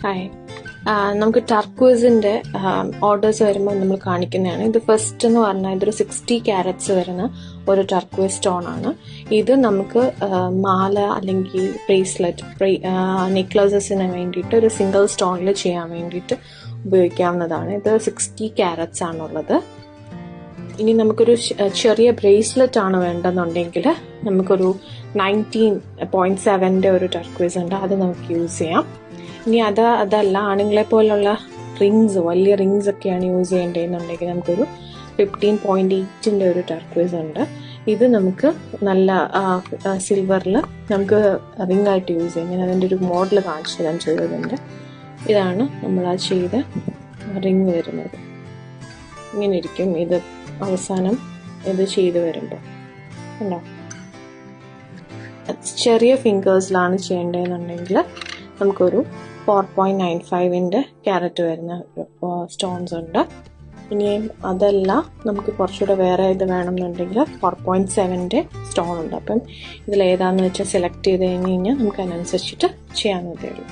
Hi, നമുക്ക് ടർക്വീസിൻ്റെ orders വരുമ്പോൾ നമ്മൾ കാണിക്കുന്നതാണ്. ഇത് ഫസ്റ്റ് എന്ന് പറഞ്ഞാൽ ഇതൊരു 60 ക്യാരറ്റ്സ് വരുന്ന ഒരു ടർക്വീസ് സ്റ്റോൺ ആണ്. ഇത് നമുക്ക് മാല അല്ലെങ്കിൽ ബ്രേസ്ലെറ്റ്, നെക്ലസസിന് വേണ്ടിയിട്ട് ഒരു സിംഗിൾ സ്റ്റോണിൽ ചെയ്യാൻ വേണ്ടിയിട്ട് ഉപയോഗിക്കാവുന്നതാണ്. ഇത് 60 ക്യാരറ്റ്സ് ആണുള്ളത്. ഇനി നമുക്കൊരു ചെറിയ ബ്രേസ്ലെറ്റ് ആണ് വേണ്ടെന്നുണ്ടെങ്കിൽ നമുക്കൊരു 19.7 ഒരു ടർക്വീസ് ഉണ്ട്, അത് നമുക്ക് യൂസ് ചെയ്യാം. ഇനി അതല്ല, ആണുങ്ങളെ പോലുള്ള റിങ്സ്, വലിയ റിങ്സ് ഒക്കെയാണ് യൂസ് ചെയ്യേണ്ടതെന്നുണ്ടെങ്കിൽ നമുക്കൊരു 15.8 ഒരു ടർക്വീസ് ഉണ്ട്. ഇത് നമുക്ക് നല്ല സിൽവറിൽ നമുക്ക് റിംഗ് ആയിട്ട് യൂസ് ചെയ്യാം. ഞാൻ അതിൻ്റെ ഒരു മോഡൽ കാണിച്ചു തരാൻ ചെയ്തതിൻ്റെ. ഇതാണ് നമ്മൾ ആ ചെയ്ത റിങ് വരുന്നത്. ഇങ്ങനെ ഇരിക്കും ഇത് അവസാനം ഇത് ചെയ്ത് വരുമ്പോൾ. ഉണ്ടോ? ചെറിയ ഫിംഗേഴ്സിലാണ് ചെയ്യേണ്ടതെന്നുണ്ടെങ്കിൽ നമുക്കൊരു 4.95 ക്യാരറ്റ് വരുന്ന സ്റ്റോൺസ് ഉണ്ട്. ഇനിയും അതല്ല, നമുക്ക് കുറച്ചുകൂടെ വേറെ ഇത് വേണമെന്നുണ്ടെങ്കിൽ 4.7 സ്റ്റോൺ ഉണ്ട്. അപ്പം ഇതിലേതാണെന്ന് വെച്ചാൽ സെലക്ട് ചെയ്ത് കഴിഞ്ഞ് കഴിഞ്ഞാൽ നമുക്ക് അതിനനുസരിച്ചിട്ട് ചെയ്യാവുന്നതേ ഉള്ളൂ.